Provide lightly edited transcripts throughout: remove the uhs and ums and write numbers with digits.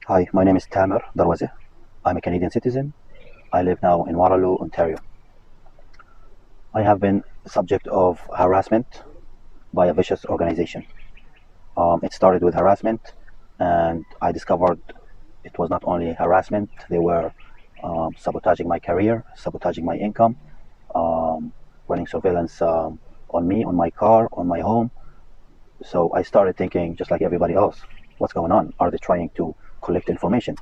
Hi, my name is Tamer Darwaze. I'm a Canadian citizen. I live now in Waterloo, Ontario. I have been subject of harassment by a vicious organization. It started with harassment, and I discovered it was not only harassment, they were sabotaging my career, sabotaging my income, um, running surveillance on me, on my car, on my home. So I started thinking, just like everybody else, what's going on? Are they trying to collect information?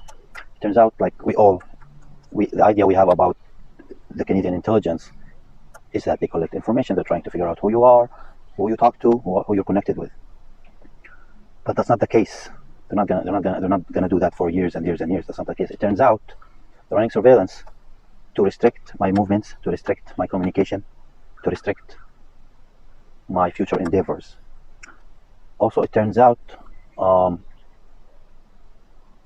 Turns out, like the idea we have about the Canadian intelligence is that they collect information. They're trying to figure out who you are, who you talk to, who you're connected with. But that's not the case. They're not gonna do that for years and years and years. That's not the case. It turns out they're running surveillance to restrict my movements, to restrict my communication, to restrict my future endeavors. Also, it turns out um,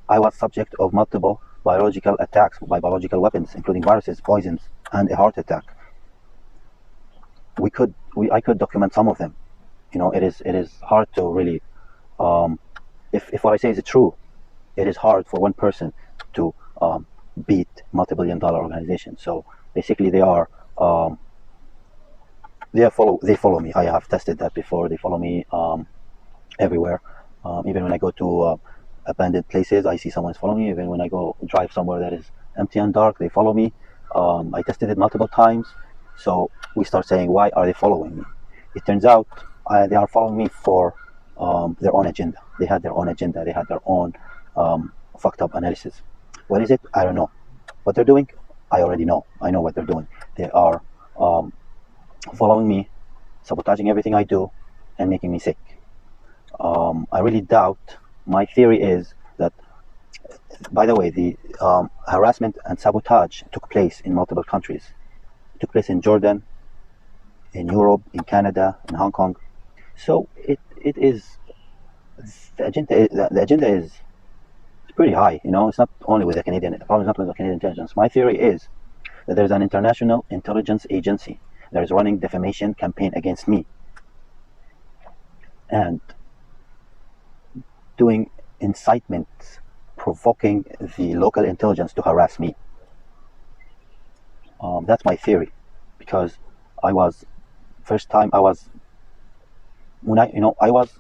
I was subject of multiple biological attacks by biological weapons, including viruses, poisons, and a heart attack. I could document some of them. It is hard to really um, if what I say is true, it is hard for one person to beat multi-billion-dollar organizations. So basically, um, they follow me. I have tested that before. They follow me everywhere. Even when I go to abandoned places, I see someone's following me. Even when I go drive somewhere that is empty and dark, they follow me. I tested it multiple times. So we start saying, why are they following me? It turns out they are following me for their own agenda. They had their own agenda. They had their own fucked up analysis. What is it? I don't know. What they're doing, I already know. I know what they're doing. They are um, following me, sabotaging everything I do, and making me sick. I really doubt. My theory is that, by the way, the harassment and sabotage took place in multiple countries. It took place in Jordan, in Europe, in Canada, in Hong Kong. So it is the agenda is pretty high. It's not only with the Canadian. The problem is not with the Canadian intelligence. My theory is that there's an international intelligence agency that is running defamation campaign against me and doing incitement, provoking the local intelligence to harass me. That's my theory, because I was first time I was when I you know I was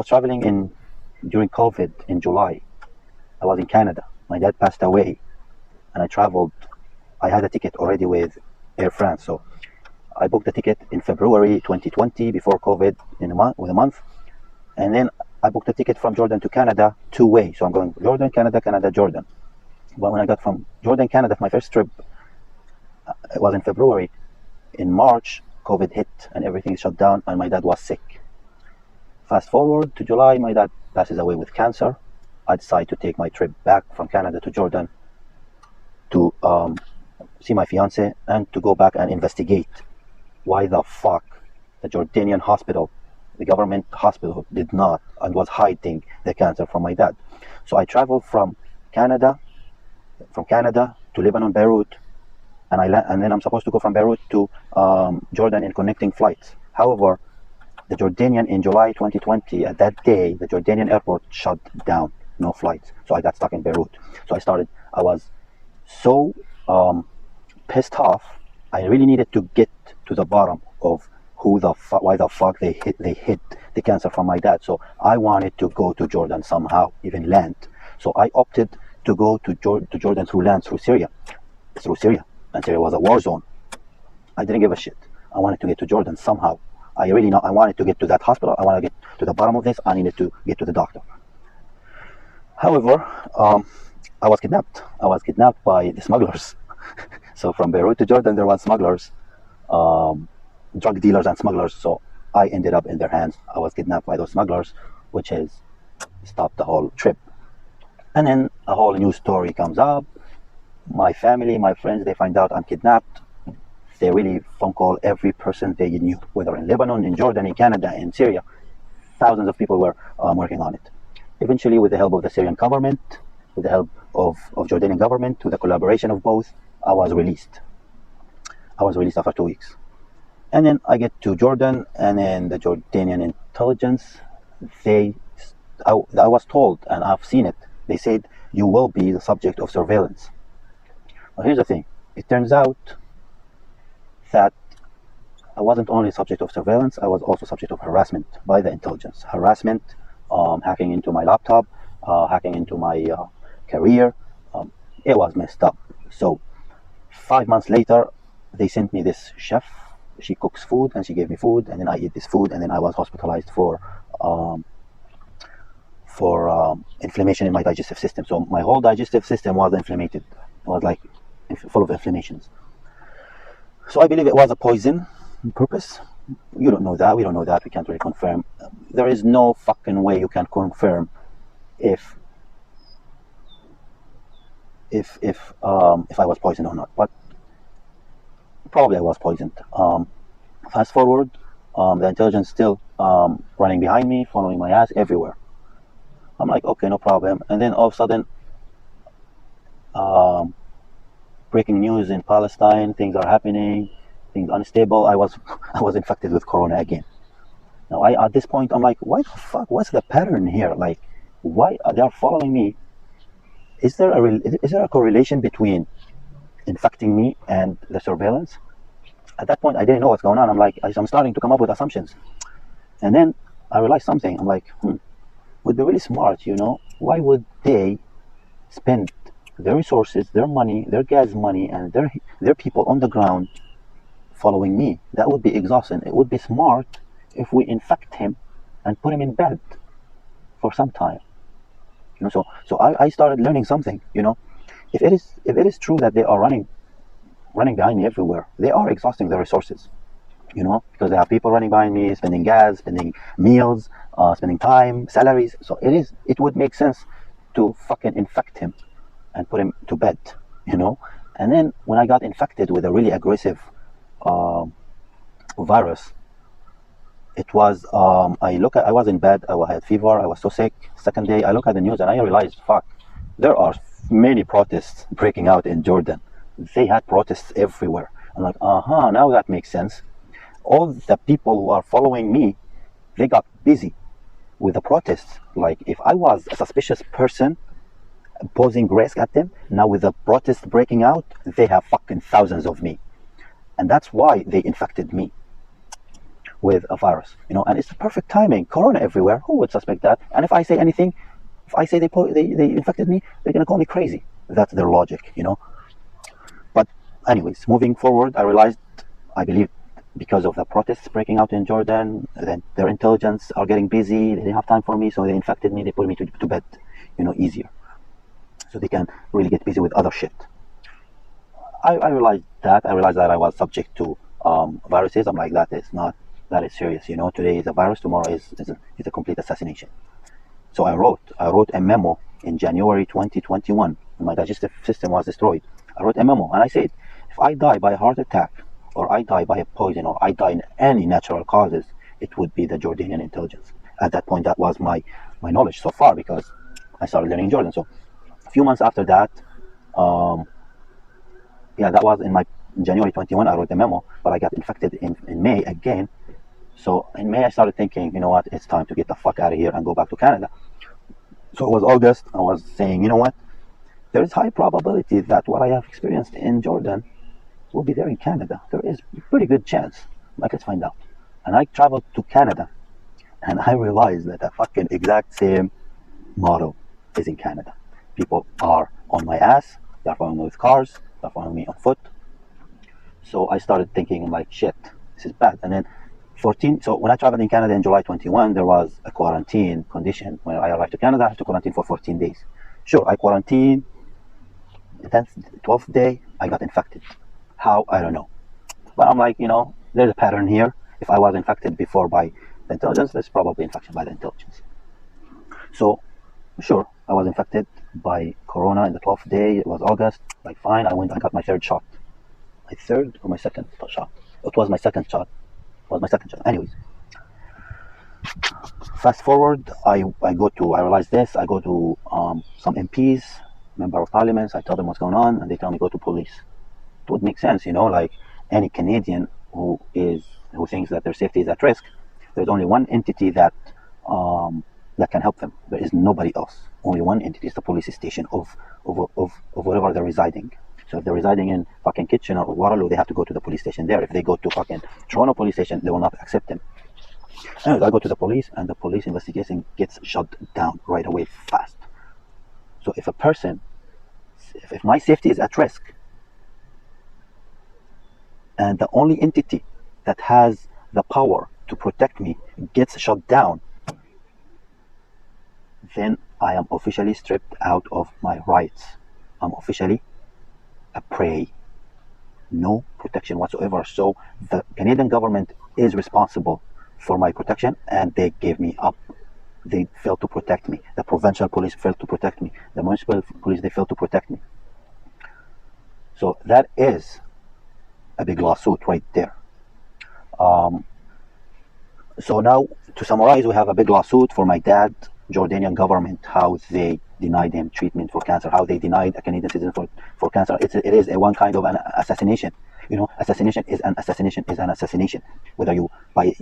traveling in during COVID in July. I was in Canada. My dad passed away, and I traveled. I had a ticket already with Air France, so I booked the ticket in February 2020 before COVID with a month, and then I booked a ticket from Jordan to Canada two-way. So I'm going Jordan, Canada, Canada, Jordan. But when I got from Jordan, Canada, my first trip, it was in February. In March, COVID hit and everything shut down, and my dad was sick. Fast forward to July, my dad passes away with cancer. I decide to take my trip back from Canada to Jordan to see my fiance and to go back and investigate why the fuck the Jordanian hospital, the government hospital, did not and was hiding the cancer from my dad. So I traveled Canada, from Canada to Lebanon, Beirut, and then I'm supposed to go from Beirut to Jordan in connecting flights. However, the Jordanian in July 2020, at that day, the Jordanian airport shut down, no flights. So I got stuck in Beirut. So I was so pissed off. I really needed to get to the bottom of why the fuck they hid the cancer from my dad. So I wanted to go to Jordan somehow, even land. So I opted to go to Jordan through land, through Syria, and Syria was a war zone. I didn't give a shit. I wanted to get to Jordan somehow. I wanted to get to that hospital. I wanted to get to the bottom of this. I needed to get to the doctor. However, I was kidnapped. I was kidnapped by the smugglers. So from Beirut to Jordan, there was smugglers, drug dealers and smugglers. So I ended up in their hands. I was kidnapped by those smugglers, which has stopped the whole trip. And then a whole new story comes up. My family, my friends, they find out I'm kidnapped. They really phone call every person they knew, whether in Lebanon, in Jordan, in Canada, in Syria. Thousands of people were working on it. Eventually, with the help of the Syrian government, with the help of Jordanian government, with the collaboration of both, I was released. I was released after 2 weeks. And then I get to Jordan, and then the Jordanian intelligence, they I was told, and I've seen it. They said you will be the subject of surveillance. Well, here's the thing. It turns out that I wasn't only subject of surveillance, I was also subject of harassment by the intelligence. Harassment, hacking into my laptop, hacking into my career. It was messed up. So 5 months later, they sent me this chef. She cooks food and she gave me food, and then I eat this food, and then I was hospitalized um, for inflammation in my digestive system. So my whole digestive system was inflamed. It was like full of inflammations. So I believe it was a poison on purpose. You don't know that. We don't know that. We can't really confirm. There is no fucking way you can confirm if I was poisoned or not. But probably I was poisoned. Fast forward, the intelligence still running behind me, following my ass everywhere. I'm like, okay, no problem. And then all of a sudden, breaking news in Palestine, things are happening, things unstable. I was infected with corona again. Now at this point I'm like, why the fuck? What's the pattern here? Like, why they are following me? Is there a correlation between infecting me and the surveillance? At that point I didn't know what's going on. I'm starting to come up with assumptions, and then I realized something. I'm like, would be really smart, why would they spend their resources, their money, their gas money, and their people on the ground following me? That would be exhausting. It would be smart if we infect him and put him in bed for some time. So I started learning something. If it is true that they are running behind me everywhere, they are exhausting their resources. Because they have people running behind me, spending gas, spending meals, spending time, salaries. So it would make sense to fucking infect him and put him to bed. And then when I got infected with a really aggressive virus, it was I was in bed, I had fever, I was so sick. Second day I look at the news and I realized, fuck, there are many protests breaking out in Jordan. They had protests everywhere. I'm like, now that makes sense. All the people who are following me, they got busy with the protests. Like, if I was a suspicious person posing risk at them, now with the protests breaking out, they have fucking thousands of me. And that's why they infected me with a virus, and it's the perfect timing. Corona everywhere. Who would suspect that? And if I say anything, if I say they infected me, they're gonna call me crazy. That's their logic, But anyways, moving forward, I believe because of the protests breaking out in Jordan, then their intelligence are getting busy. They didn't have time for me, so they infected me. They put me to bed, easier, so they can really get busy with other shit. I realized that. I was subject to viruses. I'm like, that is serious. Today is a virus, tomorrow is a complete assassination. So I wrote a memo in January 2021 when my digestive system was destroyed. I wrote a memo and I said, if I die by a heart attack, or I die by a poison, or I die in any natural causes, it would be the Jordanian intelligence. At that point, that was my knowledge so far, because I started learning Jordan. So a few months after that, that was in January 21, I wrote the memo, but I got infected in May again. So in May, I started thinking, you know what, it's time to get the fuck out of here and go back to Canada. So it was August. I was saying, you know what, there is high probability that what I have experienced in Jordan will be there in Canada. There is a pretty good chance. Like, let's find out. And I traveled to Canada, and I realized that the fucking exact same model is in Canada. People are on my ass. They're following me with cars. They're following me on foot. So I started thinking, like, shit, this is bad. And then so when I traveled in Canada in July 21, there was a quarantine condition. When I arrived to Canada, I had to quarantine for 14 days. Sure, I quarantined. The 12th day, I got infected. How? I don't know. But I'm like, there's a pattern here. If I was infected before by the intelligence, there's probably infection by the intelligence. So, sure, I was infected by corona in the 12th day. It was August. Like, fine, I got my third shot. My third or my second shot? It was my second shot. Anyways, fast forward, I realized this. I go to some MPs, member of parliaments. I tell them what's going on, and they tell me go to police. It would make sense, like any Canadian who thinks that their safety is at risk. There's only one entity that that can help them. There is nobody else. Only one entity is the police station of wherever they're residing. So if they're residing in fucking Kitchener or Waterloo, they have to go to the police station there. If they go to fucking Toronto police station, they will not accept them. Anyways, I go to the police, and the police investigation gets shut down right away fast. So if a person, if my safety is at risk, and the only entity that has the power to protect me gets shut down, then I am officially stripped out of my rights. I'm officially a prey. No protection whatsoever. So the Canadian government is responsible for my protection, and they gave me up. They failed to protect me. The provincial police failed to protect me. The municipal police, they failed to protect me. So that is a big lawsuit right there. So now, to summarize, we have a big lawsuit for my dad, Jordanian government, how they denied him treatment for cancer, how they denied a Canadian citizen for cancer. It is one kind of an assassination. You know, assassination is an assassination is an assassination. Whether you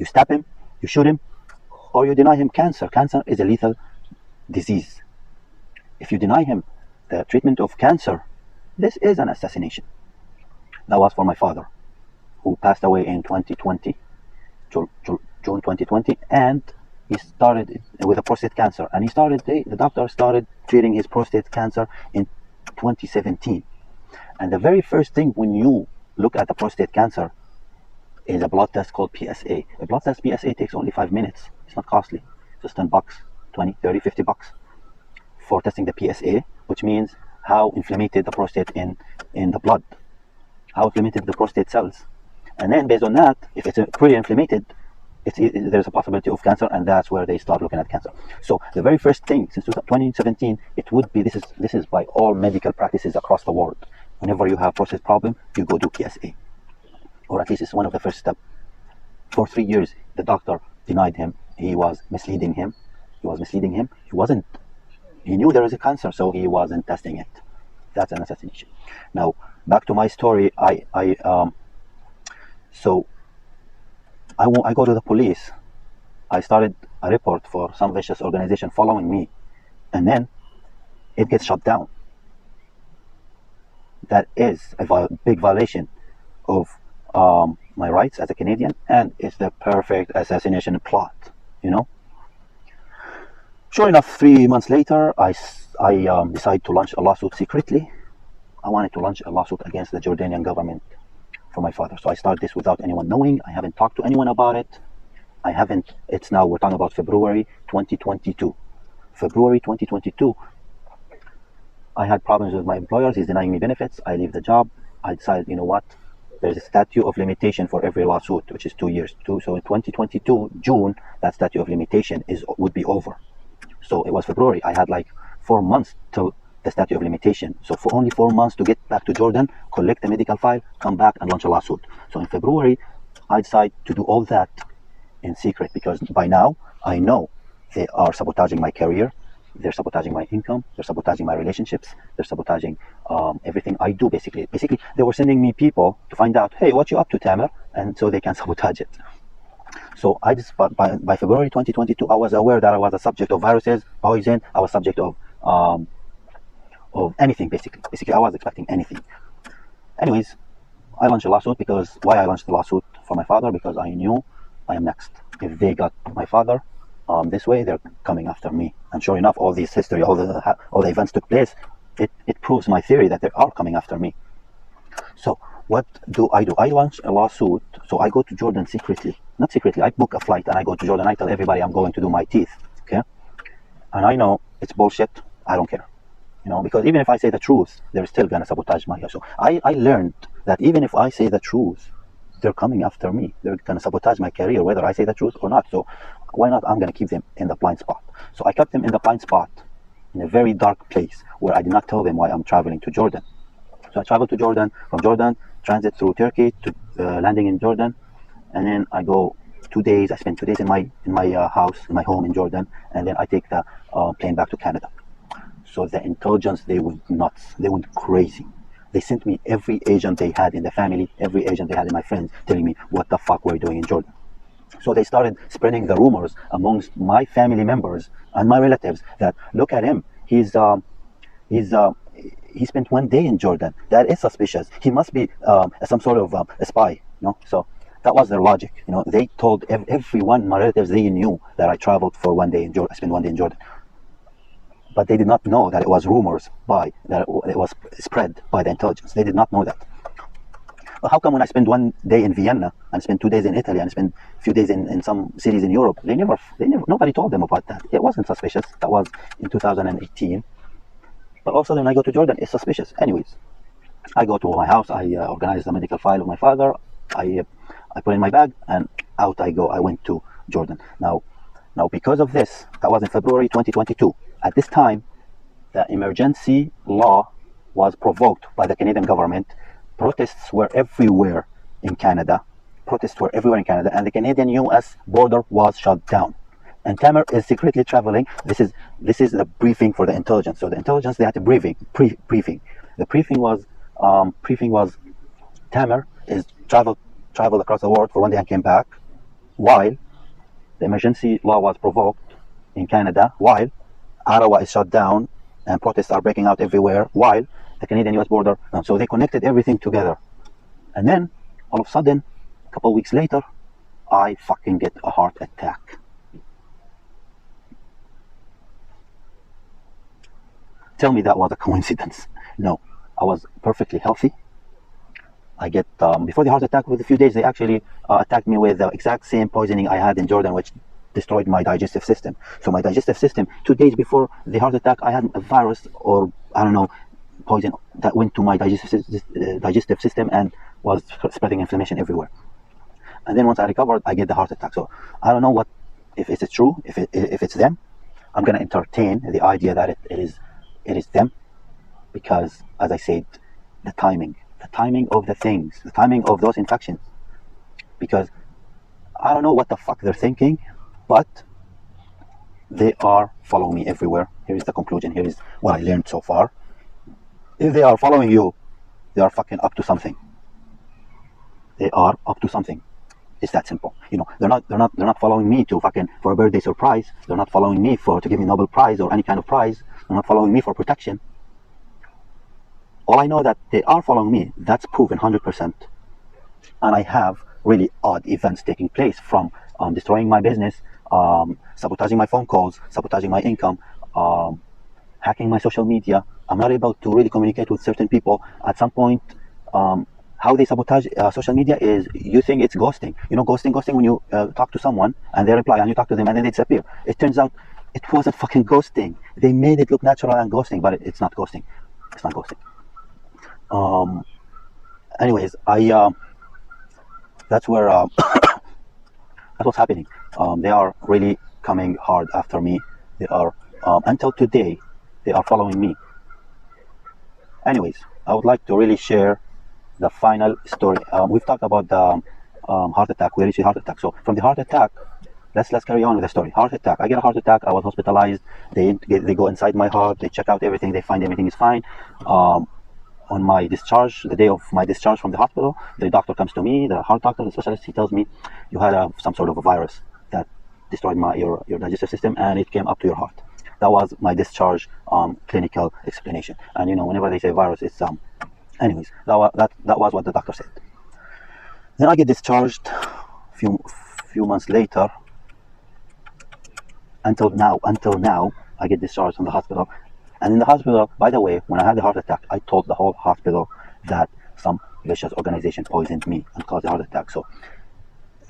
stab him, you shoot him, or you deny him cancer. Cancer is a lethal disease. If you deny him the treatment of cancer, this is an assassination. That was for my father, who passed away in 2020, June 2020, and he started with a prostate cancer. And the doctor started treating his prostate cancer in 2017. And the very first thing when you look at the prostate cancer is a blood test called PSA. A blood test PSA takes only 5 minutes. It's not costly. Just $10, 20, 30, 50 bucks for testing the PSA, which means how inflamed the prostate in the blood, how inflamed the prostate cells. And then based on that, if it's pretty inflamed, there's a possibility of cancer, and that's where they start looking at cancer. So the very first thing since 2017, it would be, this is by all medical practices across the world. Whenever you have prostate problem, you go do PSA, or at least it's one of the first steps. For 3 years, the doctor denied him. He was misleading him. He knew there was a cancer, so he wasn't testing it. That's an assassination. Now back to my story. I go to the police. I started a report for some vicious organization following me, and then it gets shut down. That is a big violation of my rights as a Canadian, and it's the perfect assassination plot, you know. Sure enough, 3 months later, I decided to launch a lawsuit secretly. I wanted to launch a lawsuit against the Jordanian government for my father. So I started this without anyone knowing. I haven't talked to anyone about it. It's now, we're talking about February 2022. February 2022, I had problems with my employers. He's denying me benefits. I leave the job. I decided, you know what? There's a statute of limitation for every lawsuit, which is 2 years. So in 2022, June, that statute of limitation would be over. So it was February. I had like 4 months till the statute of limitation. So for only 4 months to get back to Jordan, collect the medical file, come back and launch a lawsuit. So in February, I decided to do all that in secret, because by now I know they are sabotaging my career. They're sabotaging my income. They're sabotaging my relationships. They're sabotaging everything I do, basically. Basically, they were sending me people to find out, hey, what you up to, Tamer? And so they can sabotage it. So by February 2022, I was aware that I was a subject of viruses, poison. I was subject of anything, basically. Basically, I was expecting anything. Anyways, I launched a lawsuit because, why I launched the lawsuit for my father? Because I knew I am next. If they got my father this way, they're coming after me. And sure enough, all this history, all the events took place. It proves my theory that they are coming after me. So what do? I launch a lawsuit. So I go to Jordan secretly. Not secretly, I book a flight and I go to Jordan. I tell everybody I'm going to do my teeth. Okay? And I know it's bullshit. I don't care. You know, because even if I say the truth, they're still gonna sabotage my life. So I learned that even if I say the truth, they're coming after me. They're gonna sabotage my career, whether I say the truth or not. So why not? I'm gonna keep them in the blind spot. So I kept them in the blind spot in a very dark place where I did not tell them why I'm traveling to Jordan. So I traveled to Jordan, from Jordan, transit through Turkey to landing in Jordan, and then I go 2 days. I spend 2 days in my house, in my home in Jordan, and then I take the plane back to Canada. So the intelligence, they went nuts. They went crazy. They sent me every agent they had in the family, every agent they had in my friends, telling me what the fuck we're doing in Jordan. So they started spreading the rumors amongst my family members and my relatives that look at him. He's he spent 1 day in Jordan. That is suspicious. He must be some sort of a spy. So that was their logic. They told everyone, my relatives, they knew that I traveled for 1 day in Jordan. I spent 1 day in Jordan, but they did not know that it was rumors that it was spread by the intelligence. They did not know that. But how come when I spend 1 day in Vienna and spend 2 days in Italy and spend a few days in some cities in Europe, nobody told them about that? It wasn't suspicious. That was in 2018. But all of a sudden, when I go to Jordan, it's suspicious. Anyways, I go to my house. I organize the medical file of my father. I put in my bag, and out I go. I went to Jordan. Now, because of this, that was in February 2022. At this time, the emergency law was provoked by the Canadian government. Protests were everywhere in Canada. And the Canadian-US border was shut down. And Tamer is secretly traveling. This is the briefing for the intelligence. So the intelligence, they had a briefing. The briefing was Tamer is traveled across the world for 1 day and came back, while the emergency law was provoked in Canada, while Ottawa is shut down and protests are breaking out everywhere, while the Canadian-US border. So they connected everything together. And then all of a sudden, a couple of weeks later, I fucking get a heart attack. Tell me that was a coincidence. No, I was perfectly healthy. I get, before the heart attack, with a few days, they actually attacked me with the exact same poisoning I had in Jordan, which destroyed my digestive system. So my digestive system, 2 days before the heart attack, I had a virus or, I don't know, poison that went to my digestive system and was spreading inflammation everywhere. And then once I recovered, I get the heart attack. So I don't know if it's true, if it's them. I'm going to entertain the idea that it is them, because, as I said, the timing of the things, the timing of those infections, because I don't know what the fuck they're thinking, but they are following me everywhere. Here is the conclusion. Here is what I learned so far. If they are following you, they are fucking up to something. They are up to something. It's that simple. They're not following me for a birthday surprise. They're not following me to give me Nobel Prize or any kind of prize. They're not following me for protection. All I know that they are following me, that's proven 100%. And I have really odd events taking place, from destroying my business, sabotaging my phone calls, sabotaging my income, hacking my social media. I'm not able to really communicate with certain people. At some point, how they sabotage social media is using it's ghosting. Ghosting when you talk to someone and they reply and you talk to them and then they disappear. It turns out it wasn't fucking ghosting. They made it look natural and ghosting, but it's not ghosting. It's not ghosting. Anyways, that's where that's what's happening. They are really coming hard after me. They are until today, they are following me. Anyways, I would like to really share the final story. We've talked about the heart attack. We reached the heart attack. So from the heart attack, let's carry on with the story. Heart attack. I get a heart attack. I was hospitalized. They go inside my heart. They check out everything. They find everything is fine. On my discharge, the day of my discharge from the hospital, the doctor comes to me, the heart doctor, the specialist. He tells me, you had some sort of a virus that destroyed your digestive system, and it came up to your heart. That was my discharge clinical explanation. And whenever they say virus, it's anyways, that was what the doctor said. Then I get discharged few months later. Until now, I get discharged from the hospital. And in the hospital, by the way, when I had the heart attack, I told the whole hospital that some vicious organization poisoned me and caused the heart attack. So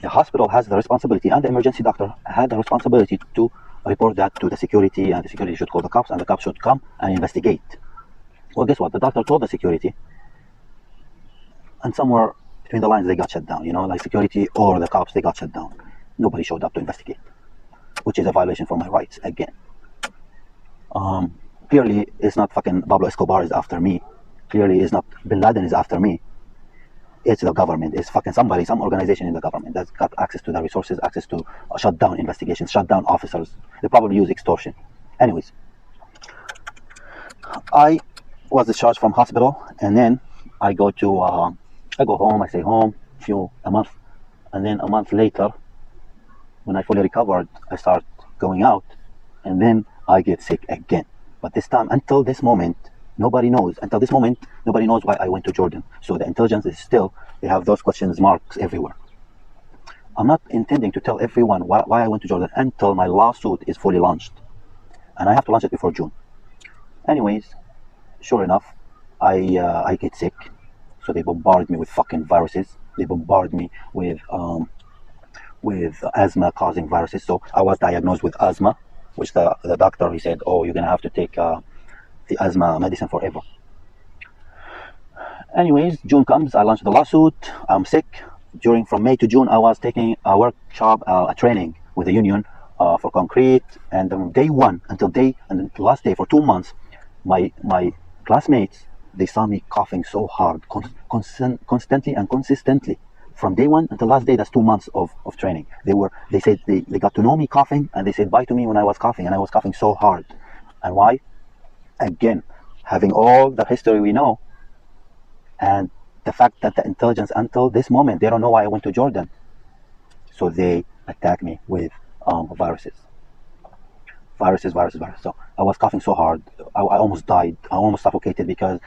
the hospital has the responsibility, and the emergency doctor had the responsibility to report that to the security, and the security should call the cops, and the cops should come and investigate. Well, guess what? The doctor told the security, and somewhere between the lines, they got shut down. Like security or the cops, they got shut down. Nobody showed up to investigate, which is a violation for my rights again. Clearly, it's not fucking Pablo Escobar is after me. Clearly, it's not Bin Laden is after me. It's the government. It's fucking somebody, some organization in the government that's got access to the resources, access to shut down investigations, shut down officers. They probably use extortion. Anyways, I was discharged from hospital, and then I go home. I stay home a month, and then a month later, When I fully recovered, I start going out, and then I get sick again. But this time, until this moment, nobody knows. Until this moment, nobody knows why I went to Jordan. So the intelligence is still, they have those questions marks everywhere. I'm not intending to tell everyone why I went to Jordan until my lawsuit is fully launched. And I have to launch it before June. Anyways, sure enough, I get sick. So they bombard me with fucking viruses. They bombard me with asthma causing viruses. So I was diagnosed with asthma, which the doctor, he said, oh, you're gonna have to take the asthma medicine forever. Anyways, June comes, I launch the lawsuit, I'm sick. From May to June, I was taking a workshop, a training with the union for concrete. And on day one until the last day for 2 months, my classmates, they saw me coughing so hard, constantly and consistently. From day one until last day, that's 2 months of training. They said they got to know me coughing, and they said bye to me when I was coughing, and I was coughing so hard. And why? Again, having all the history we know, and the fact that the intelligence until this moment, they don't know why I went to Jordan. So they attack me with viruses. So I was coughing so hard, I almost died. I almost suffocated, because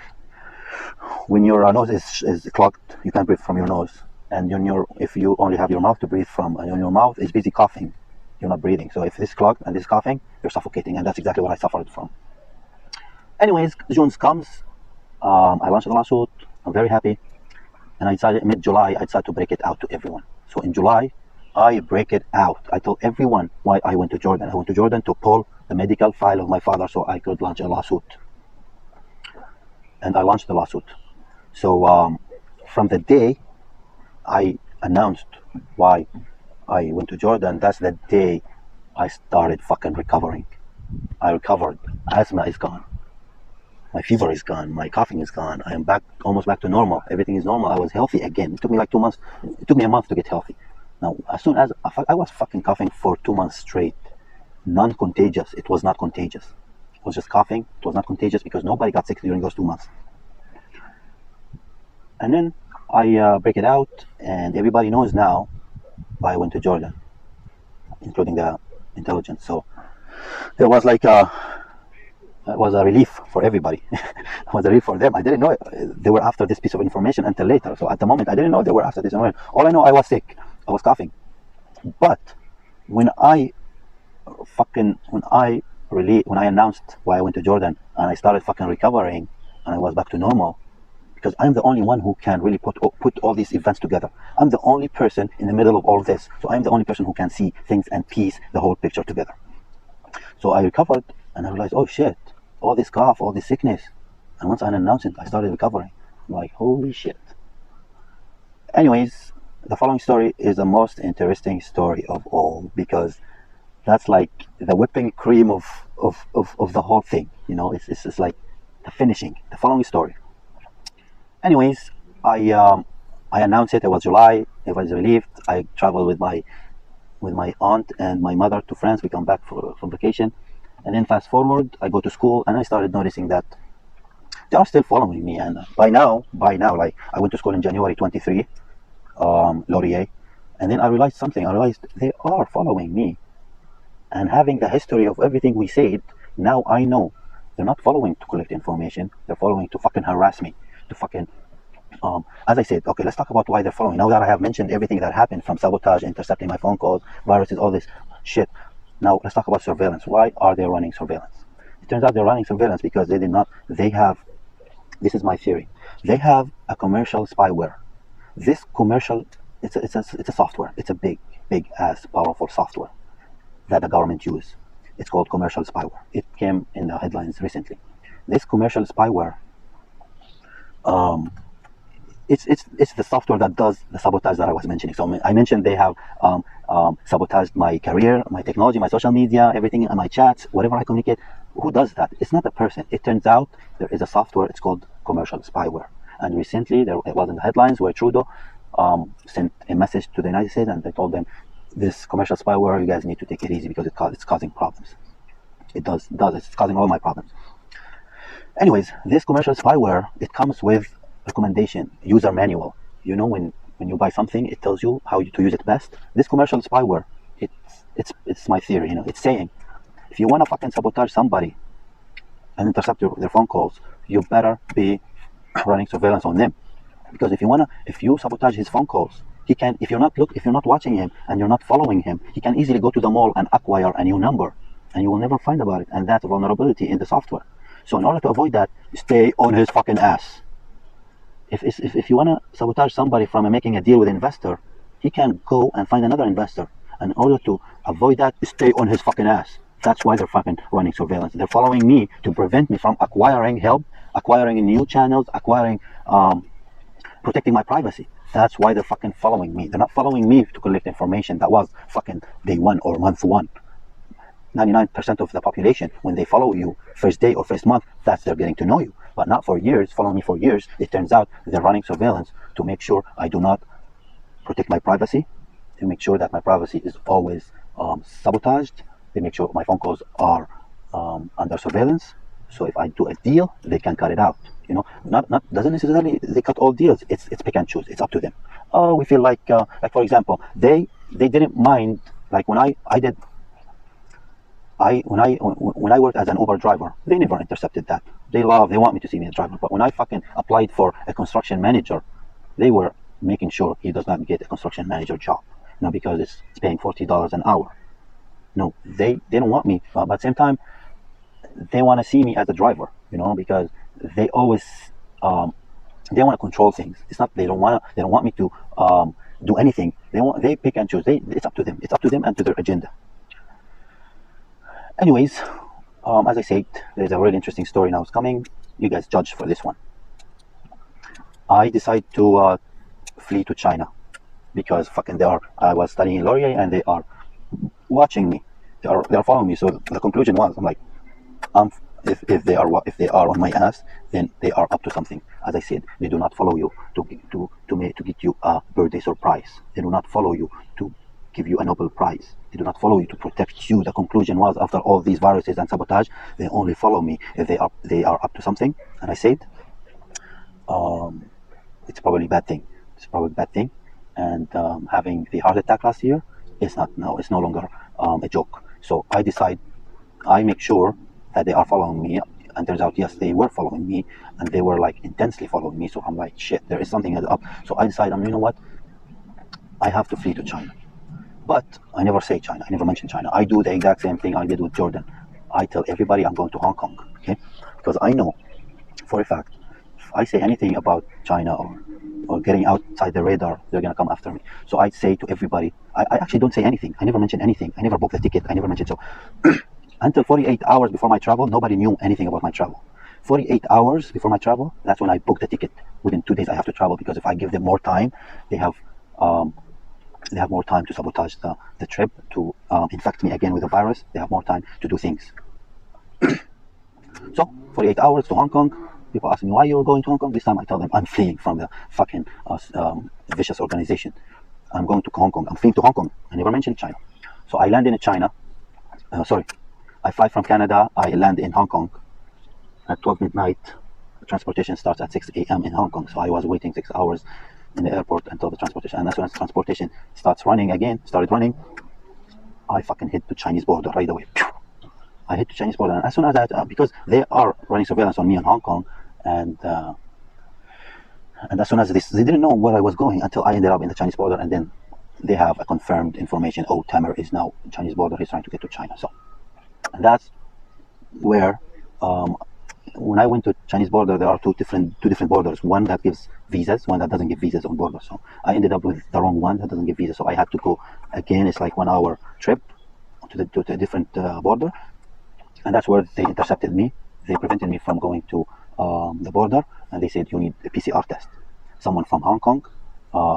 when your nose is clogged, you can't breathe from your nose. And if you only have your mouth to breathe from, and your mouth is busy coughing, you're not breathing. So if this is clogged and this is coughing, you're suffocating. And that's exactly what I suffered from. Anyways, June comes, I launched the lawsuit, I'm very happy. And I decided mid-July, I decided to break it out to everyone. So in July, I break it out. I told everyone why I went to Jordan. I went to Jordan to pull the medical file of my father so I could launch a lawsuit. And I launched the lawsuit. So from the day I announced why I went to Jordan, that's the day I started fucking recovering. I recovered. Asthma is gone. My fever is gone. My coughing is gone. I am almost back to normal. Everything is normal. I was healthy again. It took me like 2 months. It took me a month to get healthy. Now, as soon as I was fucking coughing for 2 months straight, non-contagious. It was not contagious. It was just coughing. It was not contagious because nobody got sick during those 2 months. And then I break it out, and everybody knows now why I went to Jordan, including the intelligence. So there was like it was a relief for everybody. It was a relief for them. I didn't know they were after this piece of information until later. So at the moment, I didn't know they were after this information. All I know, I was sick. I was coughing. But when I announced why I went to Jordan, and I started fucking recovering, and I was back to normal, because I'm the only one who can really put all these events together. I'm the only person in the middle of all this. So I'm the only person who can see things and piece the whole picture together. So I recovered, and I realized, oh shit, all this cough, all this sickness. And once I announced it, I started recovering. I'm like, holy shit. Anyways, the following story is the most interesting story of all, because that's like the whipping cream of the whole thing. You know, it's like the finishing, the following story. Anyways, I announced it. It was July. It was relieved. I traveled with my aunt and my mother to France. We come back from vacation, and then fast forward, I go to school, and I started noticing that they are still following me. And by now, like I went to school in January 23, Laurier, and then I realized something. I realized they are following me, and having the history of everything we said, now I know they're not following to collect information. They're following to fucking harass me. To fucking as I said, okay, let's talk about why they're following. Now that I have mentioned everything that happened, from sabotage, intercepting my phone calls, viruses, all this shit, now let's talk about surveillance. Why are they running surveillance? It turns out they're running surveillance because they have, this is my theory, they have a commercial spyware. This commercial, it's a software. It's a big ass powerful software that the government use. It's called commercial spyware. It came in the headlines recently. This commercial spyware, it's the software that does the sabotage that I was mentioning. So I mentioned they have sabotaged my career, my technology, my social media, everything, and my chats, whatever I communicate. Who does that? It's not a person. It turns out there is a software. It's called commercial spyware. And recently, it was in the headlines where Trudeau sent a message to the United States, and they told them, this commercial spyware, you guys need to take it easy because it's causing problems. It does. It's causing all my problems. Anyways, this commercial spyware, it comes with recommendation, user manual. You know, when you buy something, it tells you how to use it best. This commercial spyware It's my theory, you know. It's saying if you want to fucking sabotage somebody and intercept their phone calls, you better be running surveillance on them. Because if you sabotage his phone calls, he can. If you're not watching him and you're not following him, he can easily go to the mall and acquire a new number, and you will never find about it. And that's a vulnerability in the software. So in order to avoid that, stay on his fucking ass. If you want to sabotage somebody from making a deal with an investor, he can go and find another investor. And in order to avoid that, stay on his fucking ass. That's why they're fucking running surveillance. They're following me to prevent me from acquiring help, acquiring new channels, protecting my privacy. That's why they're fucking following me. They're not following me to collect information. That was fucking day one or month one. 99% of the population, when they follow you first day or first month, that's they're getting to know you. But not for years, following me for years. It turns out they're running surveillance to make sure I do not protect my privacy, to make sure that my privacy is always sabotaged. They make sure my phone calls are under surveillance. So if I do a deal, they can cut it out. You know, not doesn't necessarily they cut all deals. It's pick and choose. It's up to them. Oh, we feel like for example, they didn't mind, like when when I worked as an Uber driver, they never intercepted that. They want me to see me as a driver. But when I fucking applied for a construction manager, they were making sure he does not get a construction manager job. You know, because it's paying $40 an hour. No, they don't want me. But at the same time, they want to see me as a driver. You know, because they always they want to control things. It's not they don't want me to do anything. They pick and choose. It's up to them. It's up to them and to their agenda. Anyways, as I said, there's a really interesting story now. It's coming. You guys judge for this one. I decided to flee to China because fucking I was studying in Laurier and they are watching me. They are following me. So the conclusion was, I'm like, if they are on my ass, then they are up to something. As I said, they do not follow you to get you a birthday surprise. They do not follow you to give you a Nobel Prize. They do not follow you to protect you. The conclusion was, after all these viruses and sabotage, they only follow me if they are up to something. And I said, it's probably a bad thing. It's probably a bad thing. And having the heart attack last year is it's no longer a joke. So I make sure that they are following me. And turns out, yes, they were following me, and they were like intensely following me. So I'm like, shit, there is something up. So I decided, you know what? I have to flee to China. But I never say China. I never mention China. I do the exact same thing I did with Jordan. I tell everybody I'm going to Hong Kong, okay? Because I know for a fact, if I say anything about China or getting outside the radar, they're gonna come after me. So I say to everybody, I actually don't say anything. I never mention anything. I never book the ticket. I never mention. So until 48 hours before my travel, nobody knew anything about my travel. 48 hours before my travel, that's when I booked the ticket. Within 2 days, I have to travel, because if I give them more time, they have more time to sabotage the trip, to infect me again with the virus. They have more time to do things. So 48 hours to Hong Kong. People ask me why you're going to Hong Kong. This time I tell them I'm fleeing from the fucking vicious organization. I'm going to Hong Kong. I'm fleeing to Hong Kong. I never mentioned China. So I land in China. I fly from Canada. I land in Hong Kong at 12 midnight. Transportation starts at 6 a.m. in Hong Kong. So I was waiting 6 hours in the airport until the transportation. And as soon as transportation started running, I fucking hit the Chinese border right away. I hit the Chinese border, and as soon as that, because they are running surveillance on me in Hong Kong, and as soon as they didn't know where I was going until I ended up in the Chinese border, and then they have a confirmed information. Oh, Tamer is now Chinese border. He's trying to get to China. So, and that's where, when I went to Chinese border, there are two different borders. One that gives visas, one that doesn't give visas on border. So I ended up with the wrong one that doesn't give visas. So I had to go again. It's like 1 hour trip to a different border. And that's where they intercepted me. They prevented me from going to the border, and they said, you need a PCR test. Someone from Hong Kong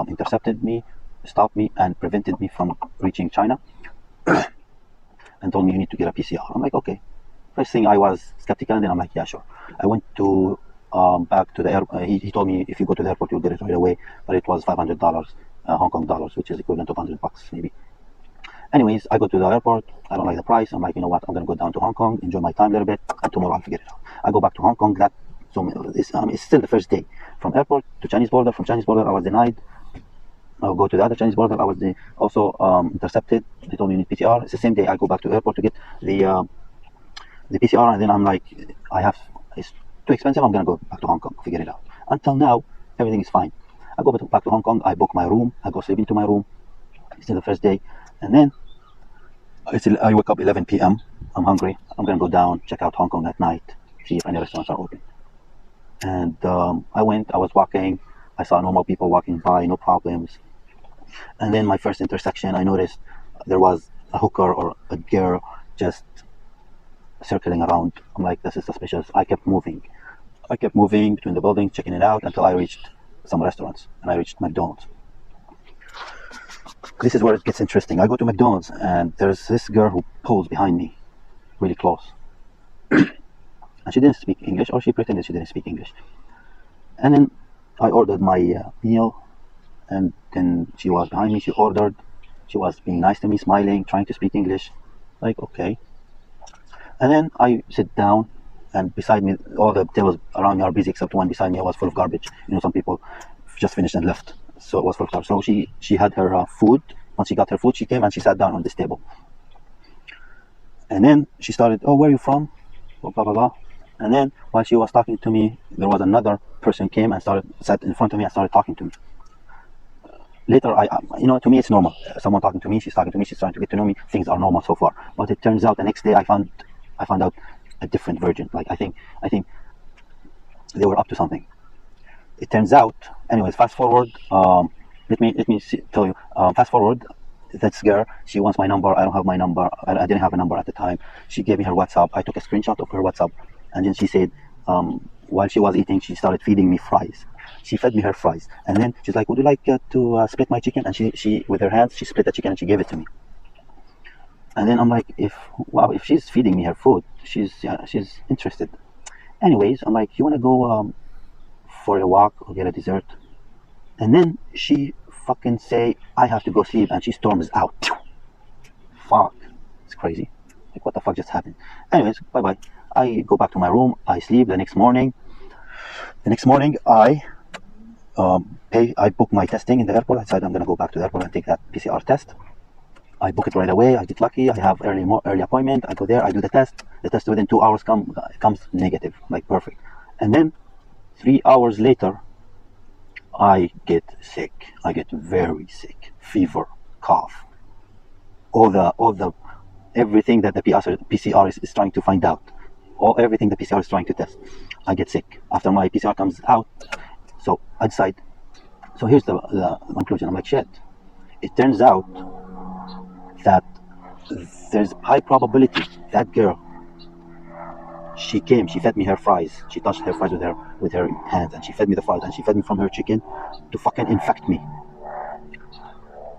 intercepted me, stopped me, and prevented me from reaching China, and told me you need to get a PCR. I'm like, okay. First thing, I was skeptical, and then I'm like, yeah, sure. I went to back to the airport. He told me if you go to the airport, you'll get it right away, but it was $500 Hong Kong dollars, which is equivalent of $100 maybe. Anyways, I go to the airport. I don't like the price. I'm like, you know what? I'm gonna go down to Hong Kong, enjoy my time a little bit, and tomorrow I'll figure it out. I go back to Hong Kong. It's still the first day. From airport to Chinese border. From Chinese border, I was denied I'll go to the other Chinese border. I was also intercepted. They told me you need PCR. It's the same day I go back to the airport to get the PCR, and then I'm like, it's too expensive. I'm gonna go back to Hong Kong, figure it out. Until now, everything is fine. I go back to Hong Kong. I book my room. I go sleep into my room. It's the first day, and then I wake up 11 p.m. I'm hungry. I'm gonna go down, check out Hong Kong at night, see if any restaurants are open. And I went. I was walking. I saw normal people walking by, no problems. And then my first intersection, I noticed there was a hooker or a girl just circling around. I'm like, this is suspicious. I kept moving. I kept moving between the buildings, checking it out until I reached some restaurants, and I reached McDonald's. This is where it gets interesting. I go to McDonald's, and there's this girl who pulls behind me, really close. And she didn't speak English, or she pretended she didn't speak English. And then I ordered my meal, and then she was behind me. She ordered. She was being nice to me, smiling, trying to speak English. Like, okay. And then I sit down, and beside me, all the tables around me are busy except one beside me was full of garbage. Some people just finished and left, so it was full of garbage. So she had her food. Once she got her food, she came and she sat down on this table. And then she started, oh, where are you from? Blah, blah, blah, blah. And then while she was talking to me, there was another person came and sat in front of me and started talking to me. Later, to me it's normal. Someone talking to me, she's talking to me, she's trying to get to know me. Things are normal so far. But it turns out the next day I found out a different version. Like I think they were up to something. It turns out, anyways. Fast forward. Let me tell you. Fast forward. That girl, she wants my number. I don't have my number. I didn't have a number at the time. She gave me her WhatsApp. I took a screenshot of her WhatsApp, and then she said, while she was eating, she started feeding me fries. She fed me her fries, and then she's like, "Would you like to split my chicken?" And she with her hands, she split the chicken and she gave it to me. And then I'm like, if she's feeding me her food, she's interested. Anyways, I'm like, you want to go for a walk or get a dessert? And then she fucking say, I have to go sleep, and she storms out. Fuck, it's crazy. Like, what the fuck just happened? Anyways, bye bye. I go back to my room. I sleep. The next morning, I book my testing in the airport. I decided I'm gonna go back to the airport and take that PCR test. I book it right away. I get lucky. I have early appointment. I go there. I do the test. The test within 2 hours comes negative, like perfect. And then 3 hours later, I get sick. I get very sick. Fever, cough. All the everything that the PCR is trying to find out. Everything the PCR is trying to test. I get sick. After my PCR comes out, so I decide. So here's the conclusion. I'm like, shit. It turns out that there's high probability that girl, she fed me her fries. She touched her fries with her hands, and she fed me the fries, and she fed me from her chicken to fucking infect me.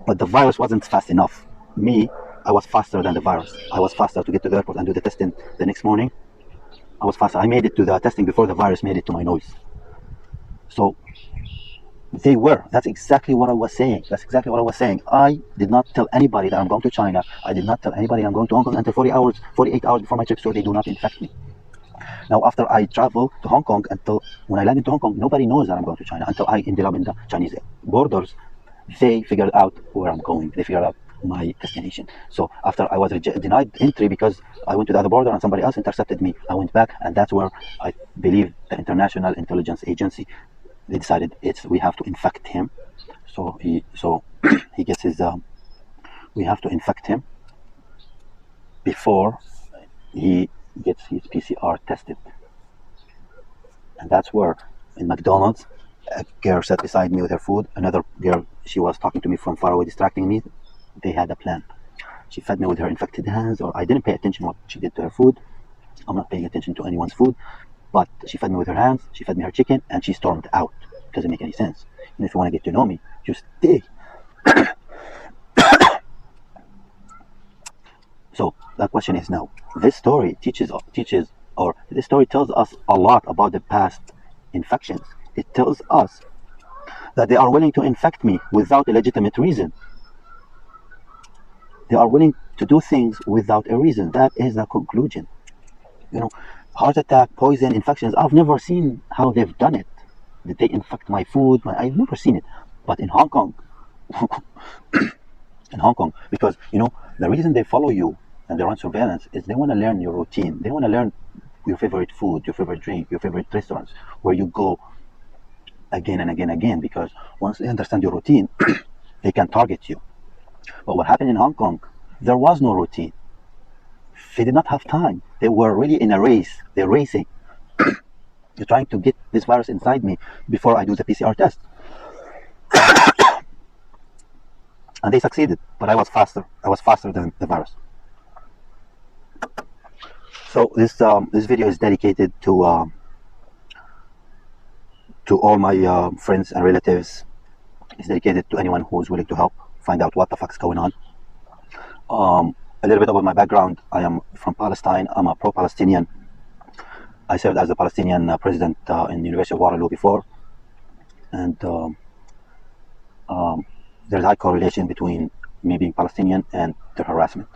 But the virus wasn't fast enough. I was faster than the virus. I was faster to get to the airport and do the testing the next morning. I was faster. I made it to the testing before the virus made it to my nose. So that's exactly what I was saying. I did not tell anybody that I'm going to China. I did not tell anybody I'm going to Hong Kong until 48 hours before my trip, so they do not infect me. Now, after I travel to Hong Kong, until when I land into Hong Kong, nobody knows that I'm going to China until I ended up in the Chinese borders. They figured out where I'm going. They figured out my destination. So after I was denied entry because I went to the other border and somebody else intercepted me, I went back, and that's where I believe the International Intelligence Agency, they decided we have to infect him. So he gets his. We have to infect him before he gets his PCR tested. And that's where, in McDonald's, a girl sat beside me with her food. Another girl, she was talking to me from far away, distracting me. They had a plan. She fed me with her infected hands, or I didn't pay attention what she did to her food. I'm not paying attention to anyone's food. But she fed me with her hands, she fed me her chicken, and she stormed out. Doesn't make any sense. And if you want to get to know me, just stay. So the question is now, this story this story tells us a lot about the past infections. It tells us that they are willing to infect me without a legitimate reason. They are willing to do things without a reason. That is the conclusion. Heart attack, poison, infections, I've never seen how they've done it. Did they infect my food? I've never seen it. But in Hong Kong, in Hong Kong, because the reason they follow you and they're on surveillance is they want to learn your routine. They want to learn your favorite food, your favorite drink, your favorite restaurants, where you go again and again and again. Because once they understand your routine, they can target you. But what happened in Hong Kong, there was no routine. They did not have time. They were really in a race. They're racing. You're trying to get this virus inside me before I do the PCR test. And they succeeded, but I was faster. I was faster than the virus. So this video is dedicated to all my friends and relatives. It's dedicated to anyone who's willing to help find out what the fuck's going on. A little bit about my background. I am from Palestine. I'm a pro-Palestinian. I served as the Palestinian president in the University of Waterloo before, and there's a high correlation between me being Palestinian and the harassment.